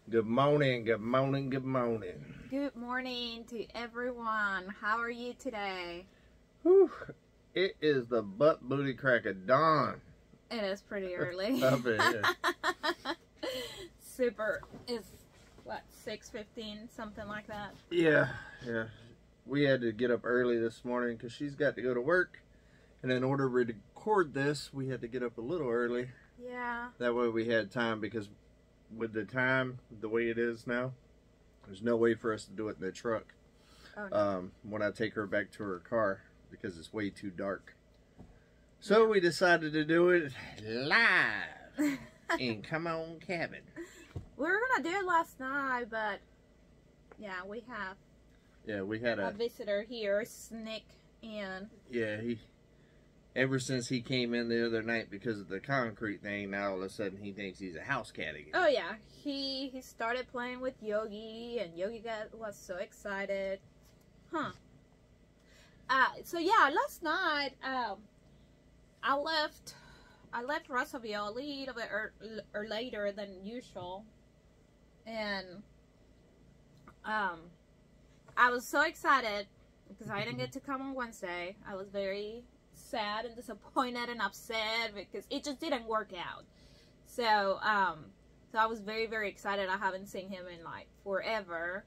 Good morning, good morning, good morning. Good morning to everyone. How are you today? Whew. It is the butt booty crack of dawn. It is pretty early. Up in here. Super. It's what, 6:15, something like that? Yeah. We had to get up early this morning because she's got to go to work. And in order to record this, we had to get up a little early. Yeah. That way we had time, because with the time, the way it is now, there's no way for us to do it in the truck. Oh, no. When I take her back to her car, because it's way too dark. So we decided to do it live in Come On Cabin. We were gonna do it last night, but yeah, we had a visitor here sneak in. Yeah, ever since he came in the other night because of the concrete thing, now all of a sudden he thinks he's a house cat again. Oh yeah, he started playing with Yogi, and Yogi was so excited. So yeah, last night I left Russellville a little bit or later than usual, and I was so excited because I didn't get to come on Wednesday. I was very sad and disappointed and upset because it just didn't work out. So so I was very, very excited. I haven't seen him in like forever,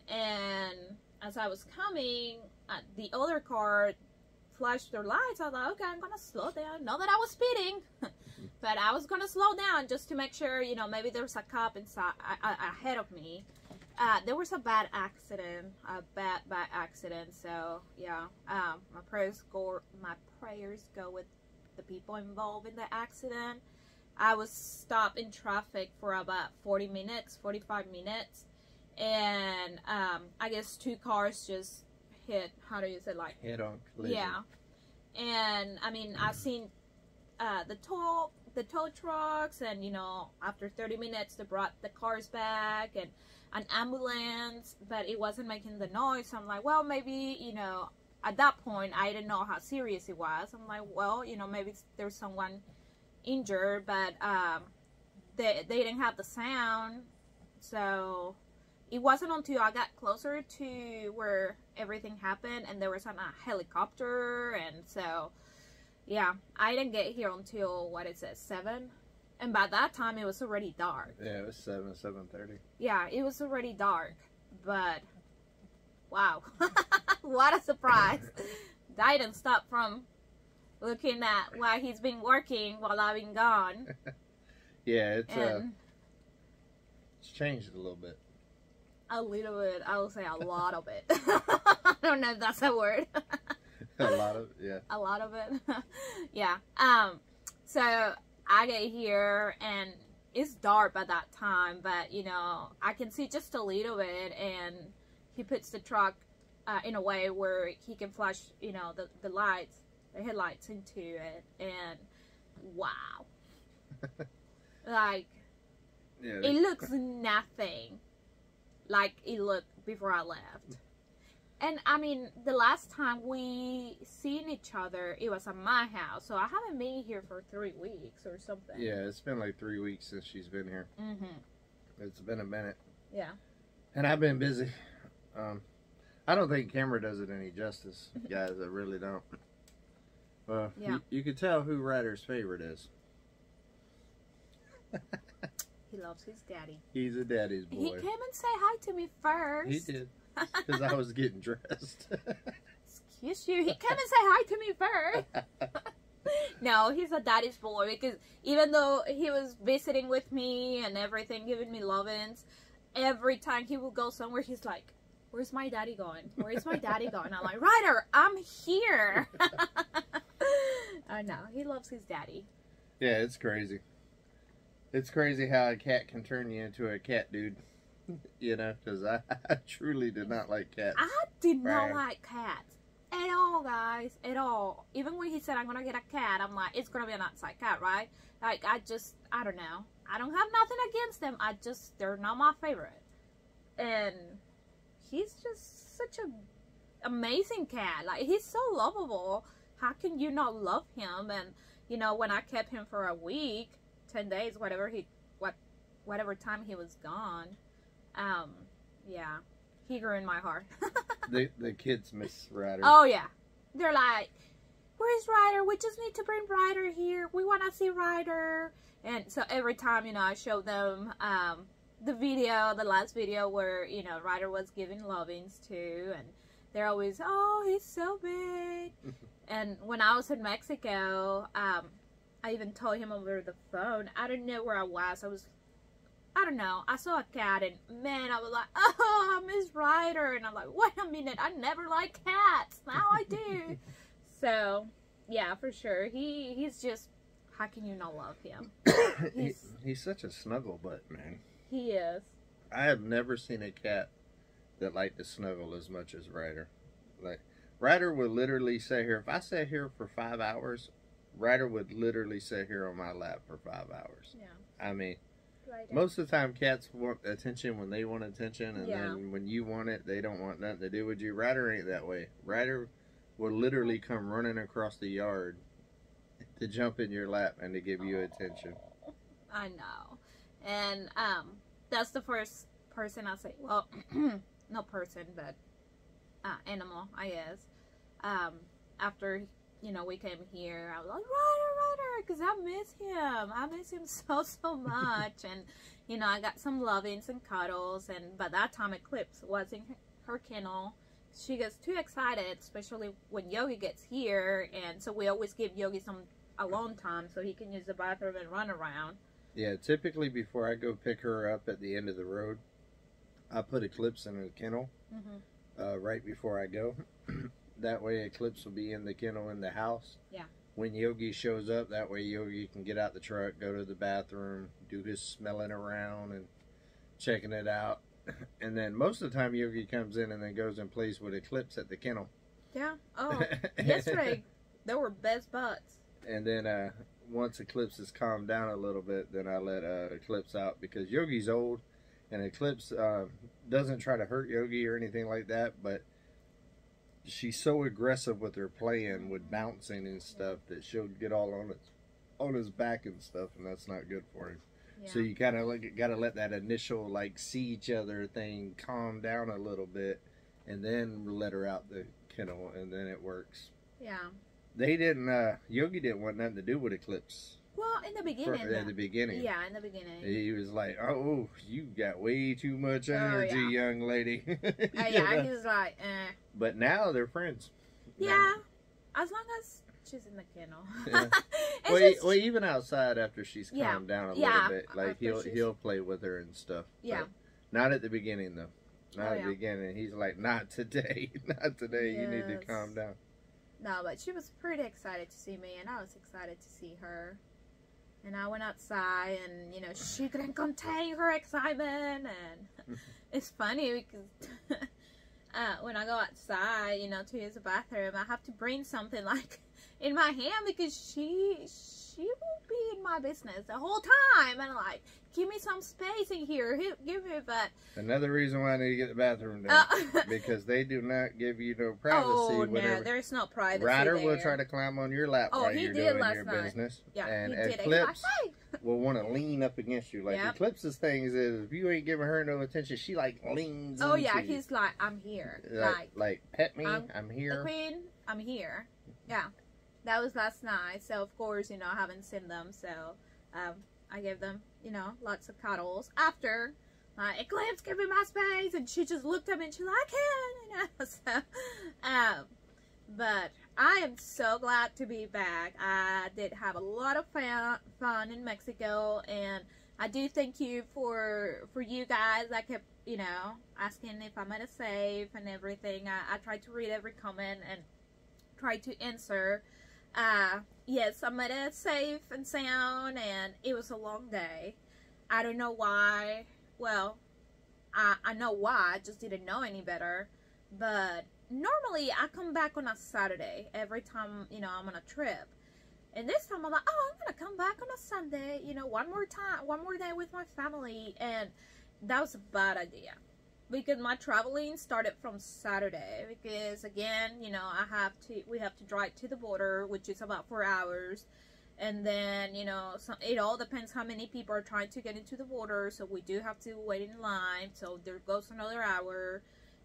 and as I was coming, the other car flashed their lights. I was like, okay, I'm gonna slow down. Not that I was speeding, but I was gonna slow down just to make sure, you know, maybe there's a cop inside ahead of me. There was a bad accident, bad accident. So yeah, my prayers go with the people involved in the accident. I was stopped in traffic for about 45 minutes, and I guess two cars just hit. How do you say, like head on collision? Yeah, and I mean, I've seen the tow trucks, and you know, after 30 minutes they brought the cars back, and an ambulance, but it wasn't making the noise. So I'm like, well, maybe, you know, at that point I didn't know how serious it was. I'm like, well, you know, maybe there's someone injured, but they didn't have the sound. So it wasn't until I got closer to where everything happened and there was a helicopter, and so yeah, I didn't get here until, what is it, 7? And by that time, it was already dark. Yeah, it was 7:30. Yeah, it was already dark. But, wow. What a surprise. I didn't stop from looking at why he's been working while I've been gone. Yeah, it's changed a little bit. A little bit. I will say a lot of it. I don't know if that's a word. A lot of, yeah. A lot of it. Yeah. So I get here and it's dark by that time, but you know, I can see just a little bit, and he puts the truck in a way where he can flash, you know, the lights, the headlights into it, and wow. Like, yeah, it looks nothing like it looked before I left. And I mean, the last time we seen each other, it was at my house. So I haven't been here for 3 weeks or something. Yeah, it's been like 3 weeks since she's been here. It's been a minute. Yeah. And I've been busy. I don't think camera does it any justice, guys. I really don't. Yeah. You can tell who Ryder's favorite is. He loves his daddy. He's a daddy's boy. He came and said hi to me first. He did. Because I was getting dressed. Excuse you. He came and said hi to me first. No, he's a daddy's boy, because even though he was visiting with me and everything, giving me lovins, every time he would go somewhere, he's like, where's my daddy going? Where's my daddy going? I'm like, Ryder, I'm here. I know. He loves his daddy. Yeah, it's crazy. It's crazy how a cat can turn you into a cat dude. You know, because I truly did not like cats. I did not like cats at all, guys, at all. Even when he said, I'm going to get a cat, I'm like, it's going to be an outside cat, right? Like, I don't know. I don't have nothing against them. They're not my favorite. And he's just such an amazing cat. Like, he's so lovable. How can you not love him? And, you know, when I kept him for a week, 10 days, whatever whatever time he was gone. Yeah, he grew in my heart. The kids miss Ryder. Oh yeah, they're like, "Where's Ryder? We just need to bring Ryder here. We want to see Ryder." And so every time, you know, I show them the last video where, you know, Ryder was giving lovings to, and they're always, "Oh, he's so big." And when I was in Mexico, I even told him over the phone, I didn't know where I was. I don't know. I saw a cat, and man, I was like, "Oh, I miss Ryder." And I'm like, "Wait a minute, I never liked cats. Now I do." So, yeah, for sure. He's just, how can you not love him? He's such a snuggle butt, man. He is. I have never seen a cat that liked to snuggle as much as Ryder. Like, Ryder would literally sit here. If I sat here for 5 hours, Ryder would literally sit here on my lap for 5 hours. Yeah. I mean, Ryder. most of the time cats want attention when they want attention, and Yeah. then when you want it, they don't want nothing to do with you. Ryder ain't that way. Ryder will literally come running across the yard to jump in your lap and to give you attention. I know. And that's the first person I say, well, not person, but animal, I guess. After, you know, we came here, I was like, Ryder, because I miss him. I miss him so much. And, you know, I got some lovings and cuddles. And by that time, Eclipse was in her kennel. She gets too excited, especially when Yogi gets here. And so we always give Yogi some alone time so he can use the bathroom and run around. Yeah, typically before I go pick her up at the end of the road, I put Eclipse in a kennel right before I go. That way Eclipse will be in the kennel in the house. Yeah. When Yogi shows up, that way Yogi can get out the truck, go to the bathroom, do his smelling around and checking it out. And then most of the time Yogi comes in and then goes and plays with Eclipse at the kennel. Yeah. Oh, yesterday they were best buds. And then once Eclipse has calmed down a little bit, then I let Eclipse out because Yogi's old, and Eclipse doesn't try to hurt Yogi or anything like that, but she's so aggressive with her playing, with bouncing and stuff, that she'll get all on his back and stuff, and that's not good for him. Yeah. So you kind of got to let that initial like see each other thing calm down a little bit, and then let her out the kennel, and then it works. Yeah. They didn't, Yogi didn't want nothing to do with Eclipse. Well, in the beginning. In the beginning. Yeah, in the beginning. He was like, "Oh, you got way too much energy, young lady." Yeah, he's like, eh. But now they're friends. Yeah, now. As long as she's in the kennel. Yeah. Well, even outside after she's calmed down a little bit, like he'll play with her and stuff. Yeah. Not at the beginning though. Not at the beginning. He's like, "Not today, not today. Yes. You need to calm down." No, but she was pretty excited to see me, and I was excited to see her. And I went outside, and, you know, she couldn't contain her excitement. And it's funny because when I go outside, you know, to use the bathroom, I have to bring something, like, in my hand because she will be in my business the whole time. And, like, give me some space in here. Give me, but... Another reason why I need to get the bathroom done. Because they do not give you no privacy. Oh, no, there's no privacy Ryder will try to climb on your lap while you're doing your business. Yeah, and he did. Eclipse will want to lean up against you. Like, Eclipse's thing is if you ain't giving her no attention, she, like, leans into you. He's like, I'm here. Like pet me, I'm here. The queen, I'm here. Yeah. That was last night, so of course, you know, I haven't seen them, so I gave them, you know, lots of cuddles. After, Eclipse, give me my space, and she just looked at me and she's like, I can, you know, so, but I am so glad to be back. I did have a lot of fun in Mexico, and I do thank you for you guys. I kept, you know, asking if I made it safe and everything. I tried to read every comment and tried to answer. Yes, I made it safe and sound, and it was a long day. I don't know why. Well, I know why, I just didn't know any better. But normally I come back on a Saturday every time, you know, I'm on a trip. And this time I'm like, oh, I'm gonna come back on a Sunday, you know, one more day with my family. And that was a bad idea, because my traveling started from Saturday, because again, you know, we have to drive to the border, which is about 4 hours, And then, you know, it all depends how many people are trying to get into the border. So we do have to wait in line. So there goes another hour.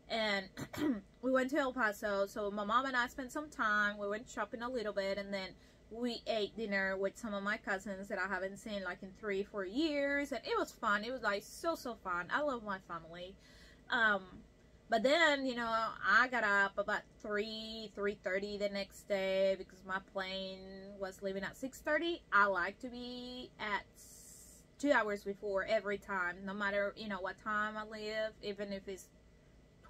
And we went to El Paso. So my mom and I spent some time. We went shopping a little bit. And then we ate dinner with some of my cousins that I haven't seen like in 3-4 years. And it was fun. It was like so fun. I love my family. But then, you know, I got up about 3:30 the next day because my plane was leaving at 6:30. I like to be at 2 hours before every time, no matter, you know, what time I leave. Even if it's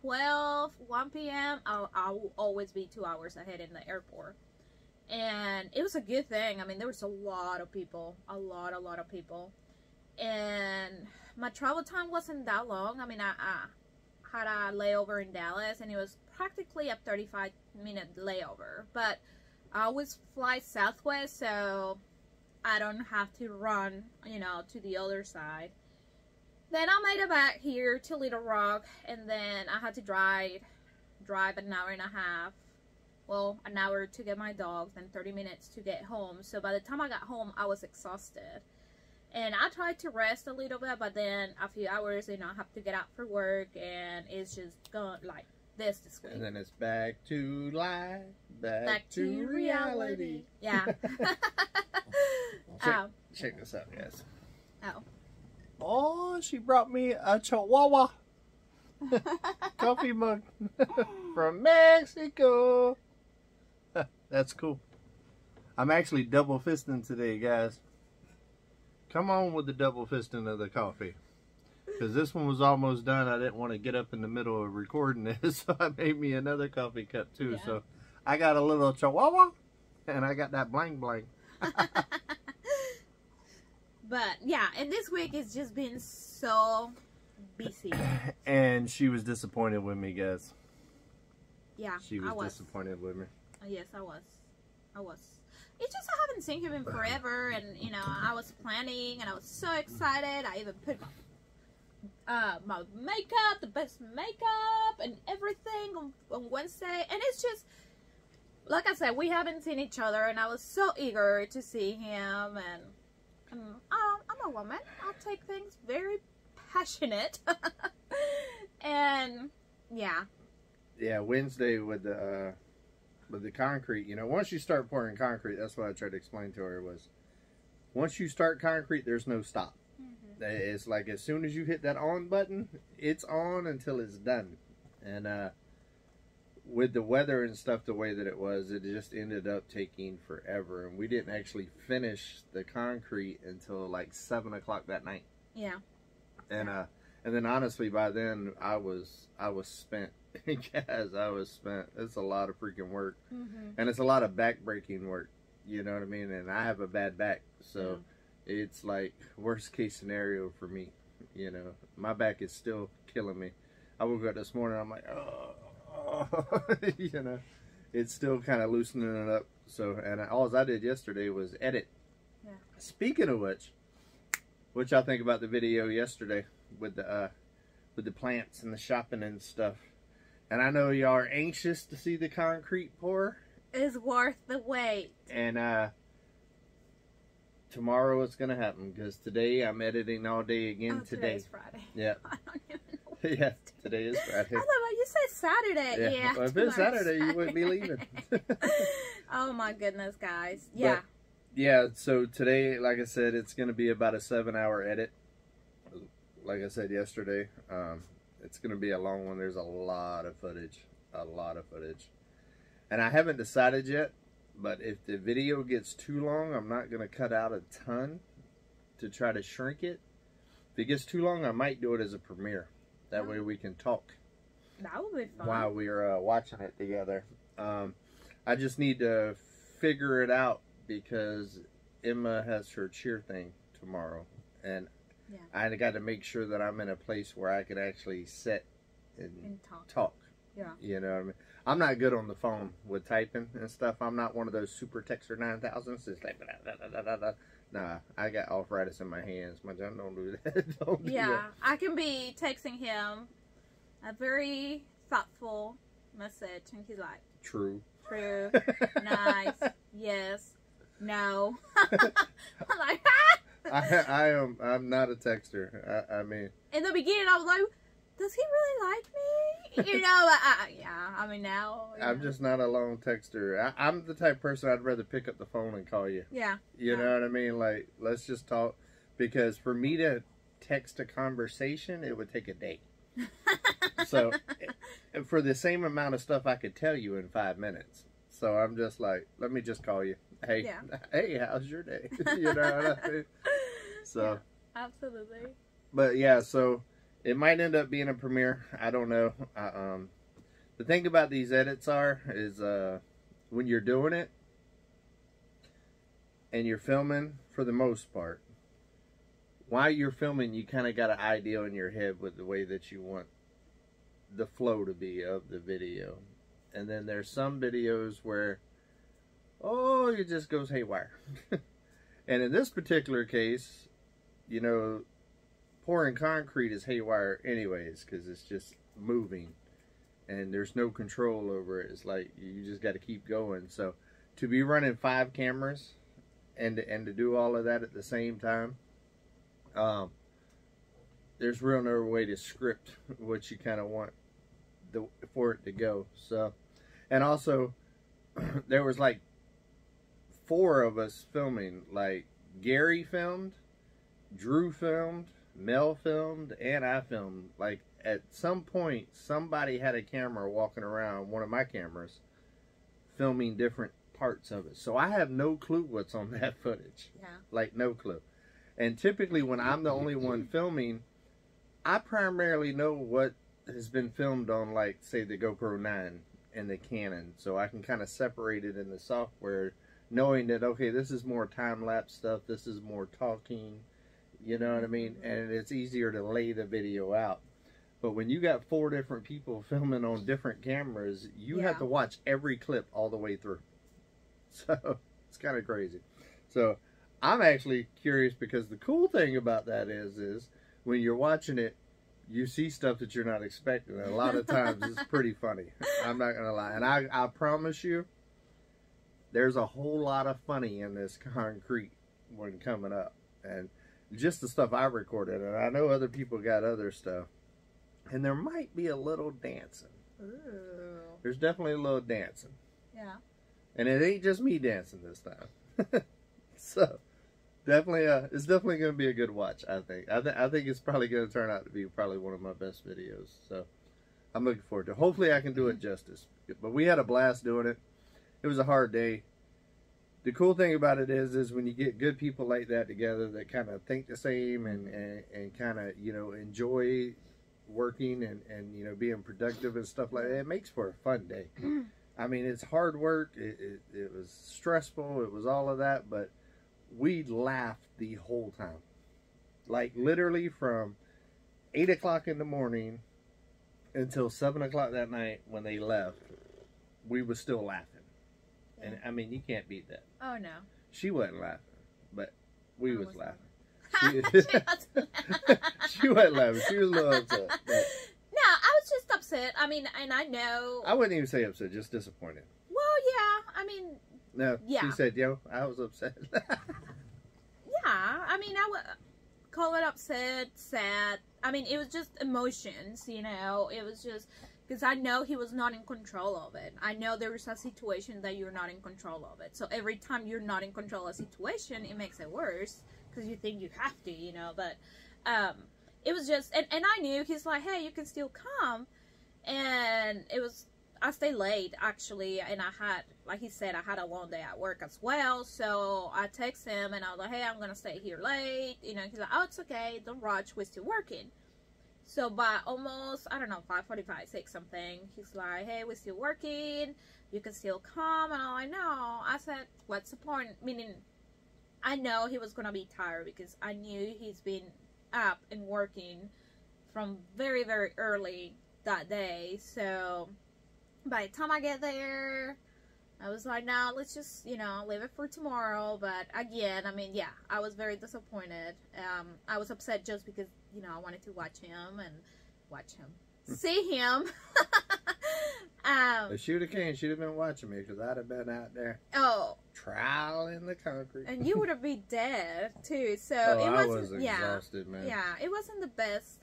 1 p.m., I will always be 2 hours ahead in the airport. And it was a good thing. I mean, there was a lot of people, a lot of people. And my travel time wasn't that long. I mean, I had a layover in Dallas, and it was practically a 35-minute layover. But I always fly Southwest, so I don't have to run, you know, to the other side. Then I made it back here to Little Rock, and then I had to drive an hour and a half. Well, an hour to get my dogs, and 30 minutes to get home. So by the time I got home, I was exhausted. And I tried to rest a little bit, but then a few hours, you know, I have to get out for work, and it's just going like this week. And then it's back to life, back to reality. Yeah. Check this out, guys. Oh. Oh, she brought me a Chihuahua coffee mug from Mexico. That's cool. I'm actually double fisting today, guys. Come on with the double fisting of the coffee. Because this one was almost done. I didn't want to get up in the middle of recording this, so I made me another coffee cup too. Yeah. So I got a little Chihuahua, and I got that blank blank. But yeah, and this week it's just been so busy. And she was disappointed with me, guys. Yeah, she was disappointed with me. Yes, I was. It's just I haven't seen him in forever, and you know, I was planning, and I was so excited. I even put my makeup, the best makeup, and everything on Wednesday, and it's just like I said, we haven't seen each other, and I was so eager to see him. And I'm a woman. I'll take things very passionate, and yeah. Yeah, Wednesday with the concrete, you know, once you start pouring concrete, that's what I tried to explain to her, was once you start concrete, there's no stop. Mm-hmm. It's like as soon as you hit that on button, it's on until it's done. And with the weather and stuff the way that it was, it just ended up taking forever. And we didn't actually finish the concrete until like 7 o'clock that night. Yeah. And then honestly, by then I was spent. Guys, I was spent. It's a lot of freaking work. Mm-hmm. And it's a lot of back-breaking work. You know what I mean? And I have a bad back, so it's like worst case scenario for me. You know, my back is still killing me. I woke up this morning, I'm like, oh. You know, it's still kind of loosening it up. So, and all I did yesterday was edit. Yeah. Speaking of which I think about the video yesterday with the plants and the shopping and stuff. And I know y'all are anxious to see the concrete pour. It's worth the wait. And tomorrow it's going to happen, because today I'm editing all day again. Today is Friday. Yeah. I don't even know. Yeah, today is Friday. I thought you said Saturday. Yeah. Well, if it's Saturday, you wouldn't be leaving. Oh my goodness, guys. Yeah. But, yeah, so today, like I said, it's going to be about a 7-hour edit. Like I said yesterday, it's going to be a long one. There's a lot of footage. And I haven't decided yet, but if the video gets too long, I'm not going to cut out a ton to try to shrink it. If it gets too long, I might do it as a premiere. That way we can talk. That would be fun. While we're watching it together. I just need to figure it out, because Emma has her cheer thing tomorrow. And yeah. I got to make sure that I'm in a place where I can actually sit and talk. Yeah. You know what I mean? I'm not good on the phone with typing and stuff. I'm not one of those super texter 9000s. It's like, nah, I got arthritis in my hands. My John, don't do that. Don't do that. I can be texting him a very thoughtful message, and he's like, true. Nice. Yes. No. I'm like, ah! I'm not a texter. I mean, in the beginning, I was like, does he really like me? You know, yeah. I mean, now. I'm just not a long texter. I'm the type of person I'd rather pick up the phone and call you. Yeah. You know what I mean? Like, let's just talk. Because for me to text a conversation, it would take a day. So, for the same amount of stuff I could tell you in 5 minutes. So I'm just like, let me just call you. Hey, hey, how's your day? You know what I mean? So, yeah, absolutely. But yeah, so it might end up being a premiere. I don't know. The thing about these edits is when you're doing it and you're filming, for the most part, while you're filming, you kind of got an idea in your head with the way that you want the flow to be of the video. And then there's some videos where, oh, it just goes haywire. And in this particular case, you know, pouring concrete is haywire anyways, because it's just moving. And there's no control over it. It's like, you just got to keep going. So, to be running 5 cameras and to do all of that at the same time, there's real no way to script what you kind of want for it to go. So, and also there was like 4 of us filming. Like Gary filmed, Drew filmed, Mel filmed, and I filmed. Like at some point somebody had a camera walking around, one of my cameras, filming different parts of it. So I have no clue what's on that footage. Yeah. Like no clue. And typically when I'm the only one filming, I primarily know what has been filmed on, like, say, the GoPro 9 and the Canon. So I can kind of separate it in the software, knowing that, okay, this is more time-lapse stuff, this is more talking, you know what I mean? And it's easier to lay the video out. But when you got 4 different people filming on different cameras, you have to watch every clip all the way through. So it's kind of crazy. So I'm actually curious, because the cool thing about that is when you're watching it, you see stuff that you're not expecting. And a lot of times it's pretty funny. I'm not going to lie. And I promise you, there's a whole lot of funny in this concrete one coming up. And just the stuff I recorded. And I know other people got other stuff. And there might be a little dancing. Ooh. There's definitely a little dancing. Yeah. And it ain't just me dancing this time. So, definitely, it's definitely going to be a good watch, I think. I think it's probably going to turn out to be probably one of my best videos. So, I'm looking forward to it. Hopefully, I can do it justice. But we had a blast doing it. It was a hard day. The cool thing about it is when you get good people like that together that kind of think the same and kind of, you know, enjoy working and, you know, being productive and stuff like that, it makes for a fun day. I mean, it's hard work. It was stressful. It was all of that, but we laughed the whole time. Like, literally from 8 o'clock in the morning until 7 o'clock that night when they left, we were still laughing. Yeah. And, I mean, you can't beat that. Oh, no. She wasn't laughing, but we was laughing. She wasn't laughing. She was a little upset. But no, I was just upset. I mean, and I know. I wouldn't even say upset, just disappointed. Well, yeah. I mean. No, yeah. She said, yo, I was upset. Yeah. I mean, I would call it upset, sad. I mean, it was just emotions, you know. It was just. Because I know he was not in control of it. I know there is a situation that you're not in control of it. So every time you're not in control of a situation, it makes it worse. Because you think you have to, you know. But it was just... And I knew. He's like, hey, you can still come. And it was... I stayed late, actually. And I had... Like he said, I had a long day at work as well. So I texted him and I was like, hey, I'm going to stay here late. You know, he's like, oh, it's okay. Don't rush. We're still working. So by almost, I don't know, 5:45, 6 something, he's like, hey, we're still working, you can still come, and I'm like, no. I said, what's the point? Meaning, I know he was going to be tired because I knew he's been up and working from very, very early that day. So by the time I get there, I was like, no, let's just, you know, leave it for tomorrow. But again, I mean, yeah, I was very disappointed. I was upset just because, you know, I wanted to watch him and see him. If she would have came, she'd have been watching me because I'd have been out there. Oh. Trialing the concrete. And you would have been dead too. So oh, it I wasn't. was exhausted, man. Yeah, it wasn't the best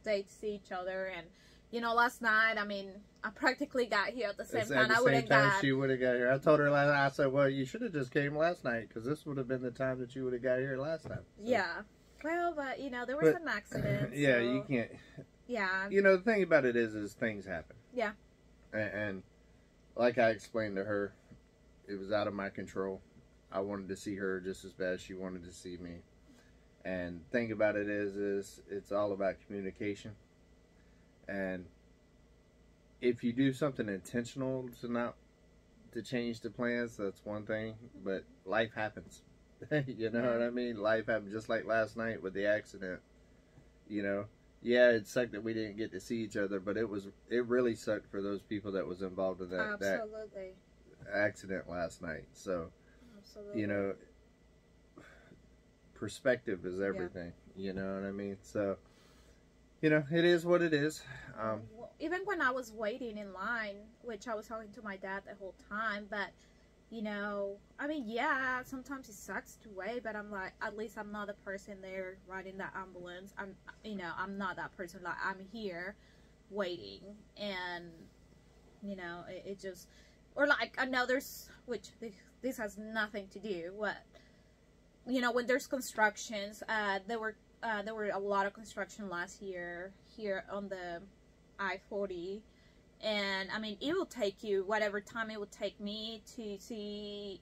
day to see each other. And you know, last night, I mean, I practically got here at the same time. I would have got. She would have got here. I told her last night. I said, "Well, you should have just came last night because this would have been the time that you would have got here last time." So. Yeah. Well, but you know, there was an accident. Yeah, so, you can't. Yeah. You know, the thing about it is things happen. Yeah. And like I explained to her, it was out of my control. I wanted to see her just as bad as she wanted to see me. And the thing about it is it's all about communication. And if you do something intentional to change the plans, that's one thing. But life happens. You know what I mean? Life happened just like last night with the accident. You know? Yeah, it sucked that we didn't get to see each other, but it really sucked for those people that was involved in that accident last night. So, you know, perspective is everything. Yeah. You know what I mean? So, you know, it is what it is. Even when I was waiting in line, which I was talking to my dad the whole time, but you know, I mean, yeah, sometimes it sucks to wait, but I'm like, at least I'm not the person there riding that ambulance. I'm not that person. Like, I'm here waiting, and you know, it just, or like, I know which this has nothing to do with, you know, when there's constructions, there were a lot of construction last year here on the I-40. And I mean, it will take you whatever time it would take me to see,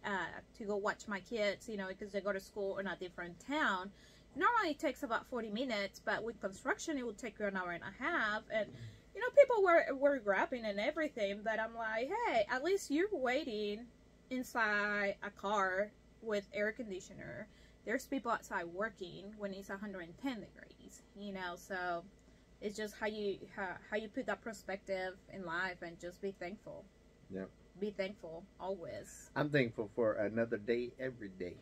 to go watch my kids, you know, because they go to school in a different town. Normally it takes about 40 minutes, but with construction it would take you an hour and a half. And, you know, people were grabbing and everything, but I'm like, hey, at least you're waiting inside a car with air conditioner. There's people outside working when it's 110 degrees, you know, so it's just how you put that perspective in life and just be thankful. Yeah. Be thankful always. I'm thankful for another day every day.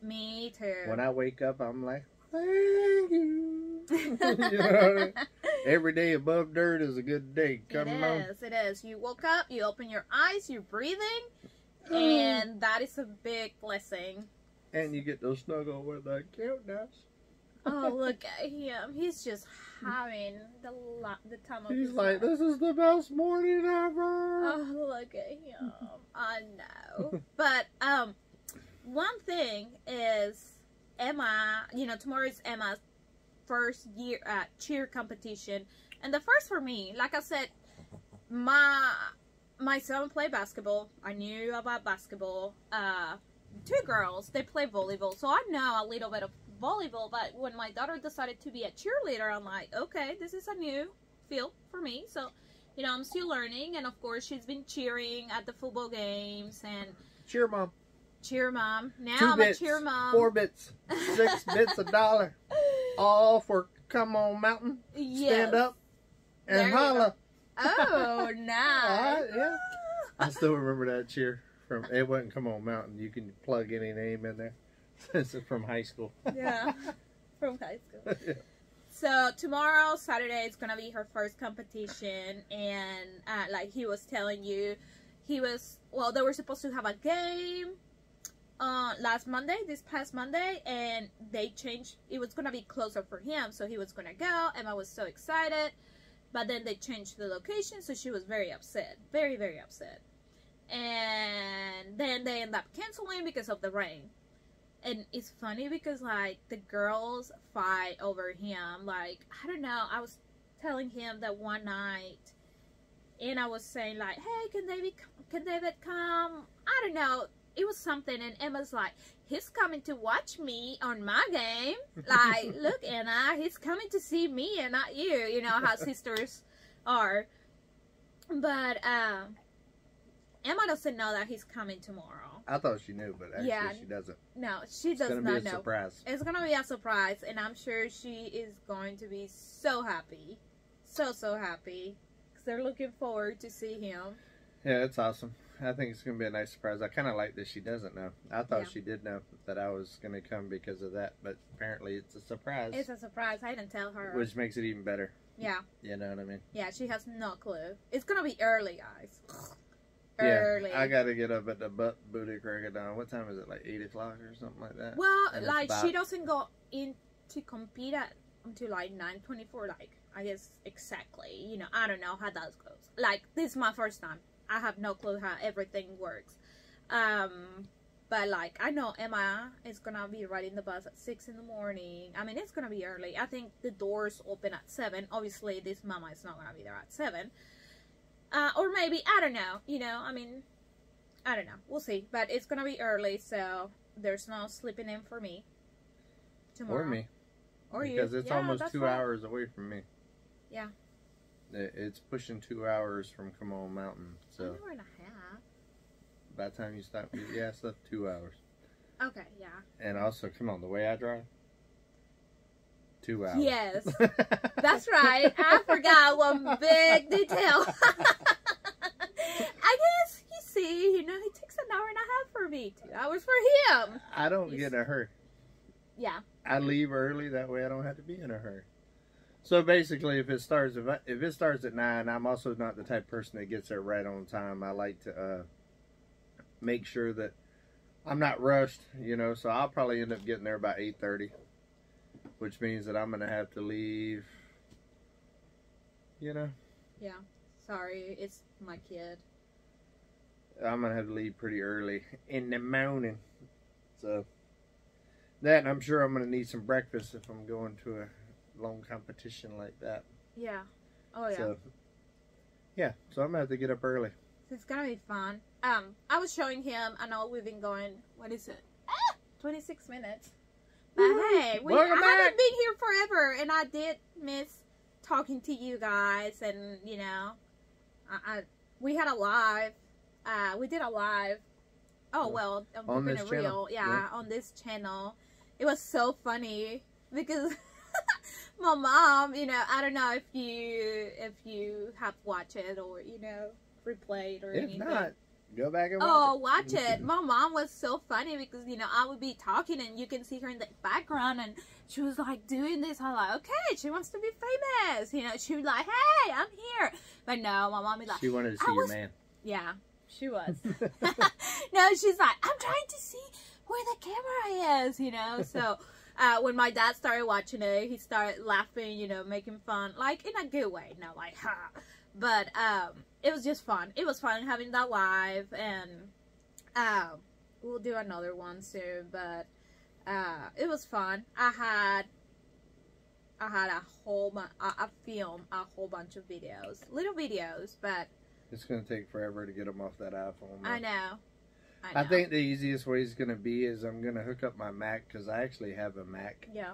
Me too. When I wake up, I'm like, thank you. You know what I mean? Every day above dirt is a good day. Come on. It is. You woke up, you open your eyes, you're breathing, and that is a big blessing. And you get to snuggle with a cute nurse. Oh, look at him. He's just having the time of his life. He's like, this is the best morning ever. Oh, look at him. I know. But, one thing is, Emma, you know, tomorrow is Emma's first year cheer competition. And the first for me, like I said, my son played basketball. I knew about basketball. Two girls, they play volleyball. So I know a little bit of volleyball, but when my daughter decided to be a cheerleader, I'm like, okay, this is a new field for me. So, you know, I'm still learning, and of course she's been cheering at the football games and cheer mom. Now 2 I'm bits, a cheer mom. 4 bits, 6 bits $1, all for Come On Mountain. Yes. Stand up and holla. Oh, nice. Yeah. I still remember that cheer from. It wasn't Come On Mountain. You can plug any name in there. It's from high school. Yeah, from high school. Yeah. So tomorrow, Saturday, is gonna be her first competition, and like he was telling you, they were supposed to have a game this past Monday, and they changed. It was gonna be closer for him, so he was gonna go. Emma was so excited, but then they changed the location, so she was very upset, very, very upset. And then they ended up canceling because of the rain. And it's funny because, like, the girls fight over him. Like, I don't know. I was telling him that one night, and I was saying, like, hey, can David come? I don't know. It was something, and Emma's like, he's coming to watch me on my game. Like, look, Anna, he's coming to see me and not you. You know how sisters are. But, Emma doesn't know that he's coming tomorrow. I thought she knew, but actually she doesn't. No, she does not know. It's going to be a surprise. It's going to be a surprise, and I'm sure she is going to be so happy. So happy. Because they're looking forward to see him. Yeah, it's awesome. I think it's going to be a nice surprise. I kind of like that she doesn't know. I thought Yeah. she did know that I was going to come because of that, but apparently it's a surprise. It's a surprise. I didn't tell her. Which makes it even better. Yeah. You know what I mean? Yeah, she has no clue. It's going to be early, guys. Yeah, Early. I got to get up at the booty crack of dawn. What time is it? Like 8 o'clock or something like that? Well, And it's like, about- she doesn't go in to compete until like 9:24, like, I guess exactly. You know, I don't know how that goes. Like, this is my first time. I have no clue how everything works. But like, I know Emma is gonna be riding the bus at 6 in the morning. I mean, it's gonna be early. I think the doors open at 7. Obviously, this mama is not gonna be there at 7. Or maybe, I don't know. You know, I mean, I don't know. We'll see. But it's gonna be early, so there's no sleeping in for me tomorrow. Or me. Or you. Because it's Yeah, almost that's 2 right. hours away from me. Yeah. It's pushing 2 hours from Come On Mountain. So An hour and a half. by the time you stop, yeah, it's up 2 hours. Okay, yeah. And also, come on, the way I drive, 2 hours. Yes. That's right. I forgot one big detail. I guess, you see, you know, it takes an hour and a half for me. 2 hours for him. I don't get in a hurry. Yeah. I leave early, that way I don't have to be in a hurry. So basically, if it starts at 9, I'm also not the type of person that gets there right on time. I like to make sure that I'm not rushed, you know. So I'll probably end up getting there about 8:30, which means that I'm gonna have to leave. You know, Yeah. Sorry, it's my kid. I'm gonna have to leave pretty early in the morning. So that, and I'm sure I'm gonna need some breakfast if I'm going to a long competition like that. Yeah. Oh, yeah. So, yeah, so I'm gonna have to get up early. It's gonna be fun. I was showing him, I know we've been going, what is it? 26 minutes. But hey, I Welcome back. haven't been here forever, and I did miss talking to you guys, and, you know, we had a live, we did a live, well, I'm On keeping this it real, channel. Yeah. on this channel. It was so funny, because my mom, you know, I don't know if you have watched it, or, you know, replayed or If anything. not, go back and watch Oh, it. watch it. My mom was so funny because, you know, I would be talking and you can see her in the background and she was like doing this. I'm like, okay, she wants to be famous. You know, she was like, hey, I'm here. But no, my mom is like, She wanted to see your man. yeah, she was. No, she's like, I'm trying to see where the camera is, you know. So when my dad started watching it, he started laughing, you know, making fun, like in a good way, not like, ha. But it was just fun. It was fun having that live, and we'll do another one soon. But it was fun. I had I filmed a whole bunch of videos, little videos, but It's going to take forever to get them off that iPhone. I know. I think the easiest way is going to be is I'm going to hook up my Mac, because I actually have a Mac. Yeah.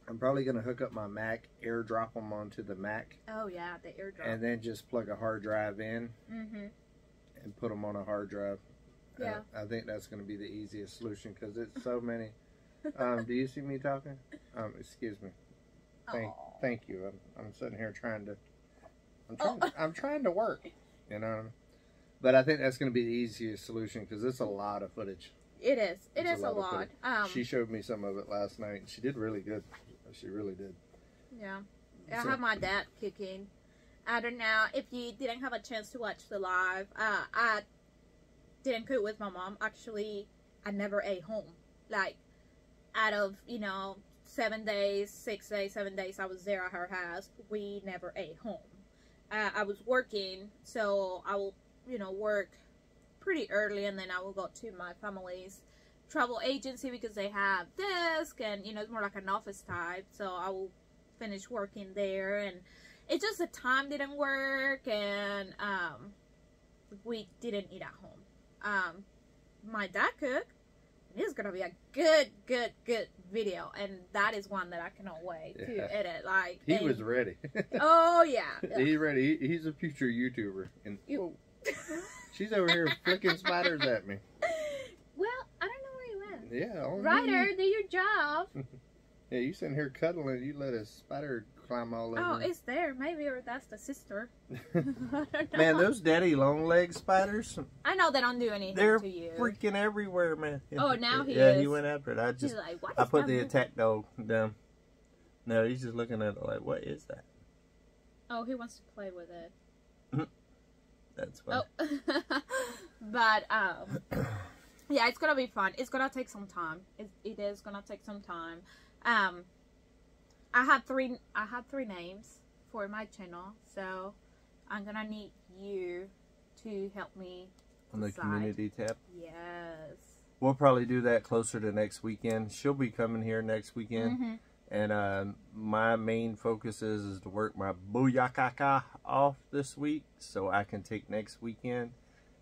I'm probably going to hook up my Mac, airdrop them onto the Mac, Oh yeah, the airdrop. and then just plug a hard drive in Mhm. and put them on a hard drive. Yeah. I think that's going to be the easiest solution, because it's so many. Do you see me talking? Excuse me. Aw. Thank you. I'm sitting here trying to. Oh. I'm trying to work. You know. But I think that's going to be the easiest solution, because it's a lot of footage. It is. It It's is a a lot lot. of She showed me some of it last night, and she did really good. She really did. Yeah. I So- have my dad cooking. I don't know if you didn't have a chance to watch the live. I didn't cook with my mom. Actually, I never ate home. Like, out of, 7 days, 6 days, 7 days I was there at her house, we never ate home. I was working, so I will, work pretty early, and then I will go to my family's travel agency because they have desk, and it's more like an office type, so I will finish working there, and it just the time didn't work, and we didn't eat at home. My dad cooked. It's gonna be a good video, and that is one that I cannot wait to edit. Like, He was ready. Oh yeah. He's ready. He's a future YouTuber, and she's over here flicking spiders at me. Well, I don't know where you went. Yeah. Ryder, do your job. Yeah, you sitting here cuddling. You let a spider climb all over. Oh, it's there. Maybe or that's the sister. Man, those daddy long leg spiders. I know they don't do anything They're to you. freaking everywhere, man. Oh, now he yeah, is. he went after it. He's like, what I is put that the moving? attack dog down. No, he's just looking at it like, what is that? Oh, he wants to play with it. That's fine. Oh. But, yeah, it's gonna be fun. It's gonna take some time. It is gonna take some time. I had three names for my channel, so I'm gonna need you to help me On the decide. community tab. Yes. We'll probably do that closer to next weekend. She'll be coming here next weekend. Mm-hmm. And my main focus is to work my booyakaka off this week so I can take next weekend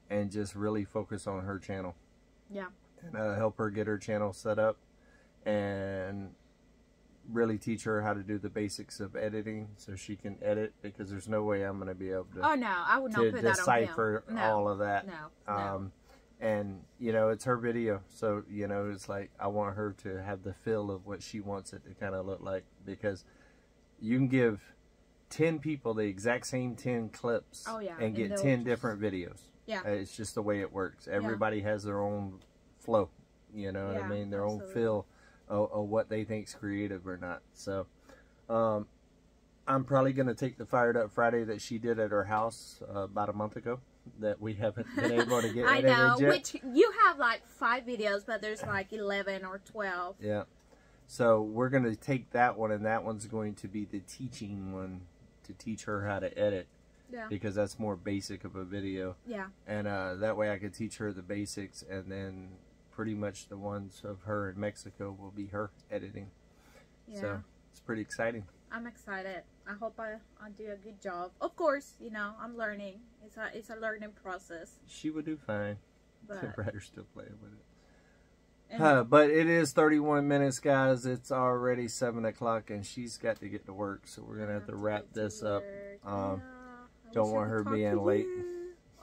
and just really focus on her channel. Yeah. And help her get her channel set up and really teach her how to do the basics of editing so she can edit, because there's no way I'm going to be able to, Oh, no. I would not put that on decipher him. all of that. No. And, you know, it's her video. So, you know, it's like I want her to have the feel of what she wants it to kind of look like. Because you can give 10 people the exact same 10 clips and get 10 different videos. Yeah. It's just the way it works. Everybody has their own flow. You know what I mean? Their own feel of what they think's creative or not. So, I'm probably going to take the Fired Up Friday that she did at her house about a month ago that we haven't been able to get edited I know, yet. which you have like 5 videos, but there's like 11 or 12. Yeah. So we're going to take that one, and that one's going to be the teaching one to teach her how to edit. Yeah. Because that's more basic of a video. Yeah. And that way I could teach her the basics, and then pretty much the ones of her in Mexico will be her editing. Yeah. So it's pretty exciting. I'm excited. I hope I do a good job. Of course, you know, I'm learning. It's a learning process. She would do fine. But Brad's still playing with it. But it is 31 minutes, guys. It's already 7 o'clock, and she's got to get to work, so we're going to have to wrap this up. Don't want her being late.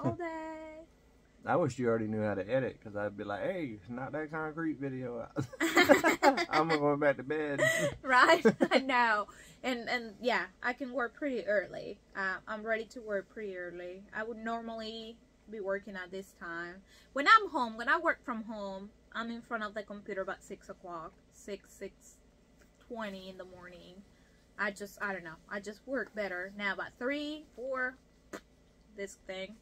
All day. I wish you already knew how to edit, because I'd be like, hey, knock that concrete video out. I'm going back to bed. Right? I know. And yeah, I can work pretty early. I'm ready to work pretty early. I would normally be working at this time. When I'm home, when I work from home, I'm in front of the computer about 6 o'clock, 6:20 in the morning. I don't know. I just work better. Now about 3, 4, this thing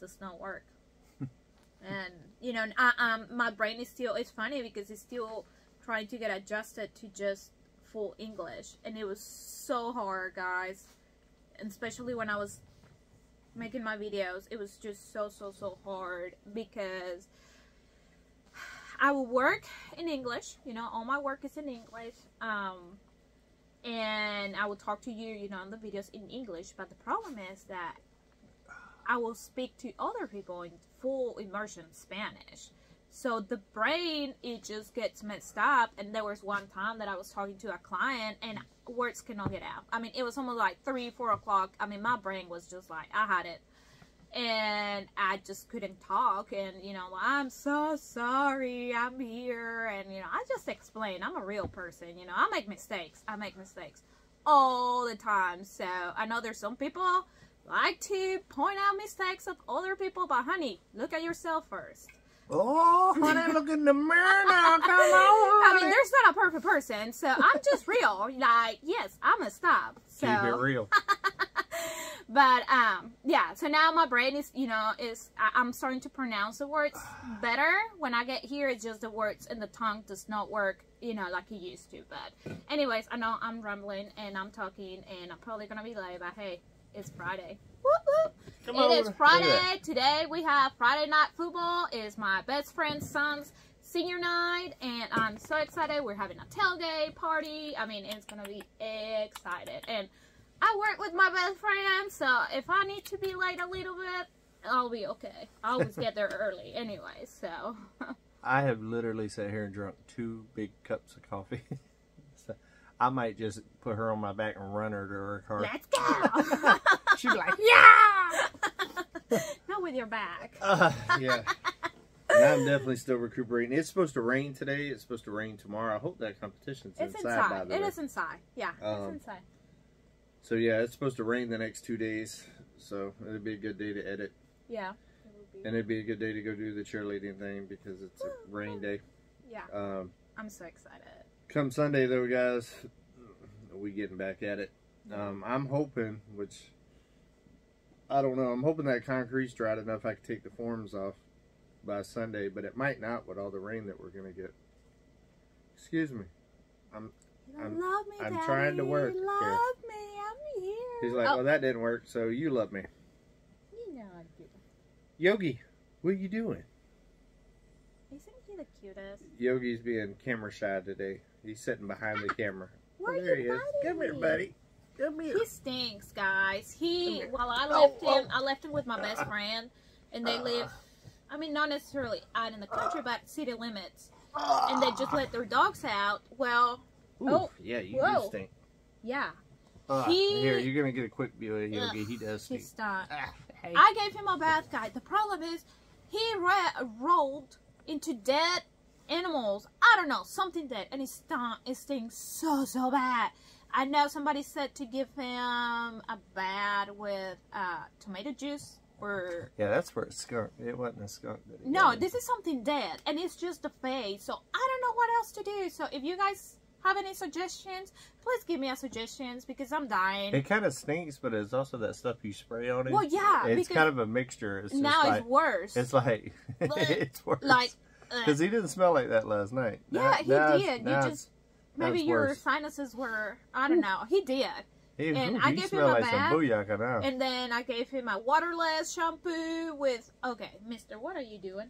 does not work. And, you know, my brain is still, it's funny because it's still trying to get adjusted to just full English. And it was so hard, guys. And especially when I was making my videos, it was just so hard because I will work in English, you know, all my work is in English. And I will talk to you, you know, on the videos in English. But the problem is that I will speak to other people in full immersion Spanish. So the brain, it just gets messed up. And there was one time that I was talking to a client and words cannot get out. I mean, it was almost like 3, 4 o'clock. I mean, my brain was just like, I had it. And I just couldn't talk. And, you know, I'm so sorry, I'm here. And, you know, I just explain. I'm a real person, you know. I make mistakes. I make mistakes all the time. So I know there's some people like to point out mistakes of other people. But, honey, look at yourself first. Oh, honey, look in the mirror now. Come on. I mean, there's not a perfect person. So I'm just real. Like, yes, I'm a stop. So. Keep it real. But, yeah, so now my brain is, you know, I'm starting to pronounce the words better. When I get here, it's just the words and the tongue does not work, you know, like it used to. But anyways, I know I'm rambling and I'm talking and I'm probably going to be late, but hey, it's Friday. Whoop, whoop. It is Friday. Today we have Friday night football. It is my best friend's son's senior night and I'm so excited. We're having a tailgate party. I mean, it's going to be excited. And I work with my best friend, so if I need to be late a little bit, I'll be okay. I always get there early anyway, so. I have literally sat here and drunk 2 big cups of coffee. So I might just put her on my back and run her to her car. Let's go! She'd be like, yeah! Not with your back. Yeah. And I'm definitely still recuperating. It's supposed to rain today. It's supposed to rain tomorrow. I hope that competition's inside. By the way. It is inside. Yeah, it's inside. So yeah, it's supposed to rain the next 2 days. So it'll be a good day to edit. Yeah. And it'd be a good day to go do the cheerleading thing because it's a rain day. Yeah. I'm so excited. Come Sunday though, guys, we getting back at it. I'm hoping, which I don't know. I'm hoping that concrete's dried enough I can take the forms off by Sunday, but it might not with all the rain that we're gonna get. Excuse me. I'm Daddy. trying to work. You love me. I'm here. He's like, well, that didn't work, so you love me. You know I do. Yogi, what are you doing? Isn't he the cutest? Yogi's being camera shy today. He's sitting behind the camera. Where there he is. Come here, buddy. Come here. He stinks, guys. While I left him, I left him with my best friend, and they live, I mean, not necessarily out in the country, but city limits, and they just let their dogs out. Well, ooh, yeah, you do stink. Yeah. Here, you're gonna get a quick view of Yogi. He does stink. He stunk. Hey. I gave him a bath guide. The problem is, he rolled into dead animals. I don't know, something dead, and it stinks so bad. I know somebody said to give him a bath with tomato juice or... Yeah, that's where it's skunk. It wasn't a skunk. No, this is something dead, and it's just the face. So I don't know what else to do. So if you guys have any suggestions, please give me a suggestions because I'm dying. It kind of stinks, but it's also that stuff you spray on it. Well, yeah. It's kind of a mixture. It's now just it's worse. It's like, it's worse. Like... Because he didn't smell like that last night. Yeah, he did. Maybe your sinuses were, I don't know. He did. And I gave him a bath. And then I gave him a waterless shampoo with, okay, mister, what are you doing?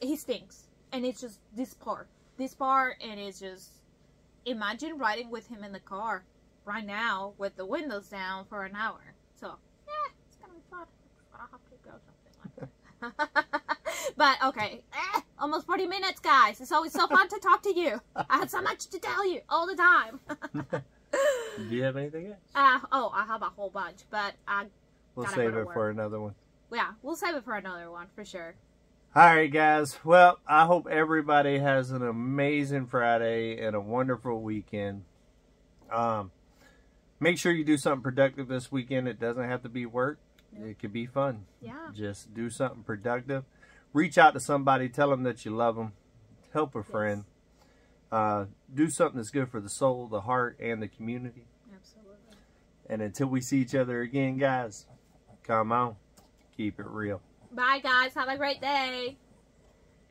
He stinks. And it's just this part, and it's just, imagine riding with him in the car right now with the windows down for an hour. So, yeah, it's going to be fun. I'll have to go something like that. But okay, almost 40 minutes, guys. It's always so fun to talk to you. I have so much to tell you all the time. Do you have anything else? I have a whole bunch, but we'll save it for another one. Yeah, we'll save it for another one for sure. All right, guys. Well, I hope everybody has an amazing Friday and a wonderful weekend. Make sure you do something productive this weekend. It doesn't have to be work. It could be fun. Yeah. Just do something productive. Reach out to somebody. Tell them that you love them. Help a friend. Do something that's good for the soul, the heart, and the community. Absolutely. And until we see each other again, guys, come on. Keep it real. Bye, guys. Have a great day.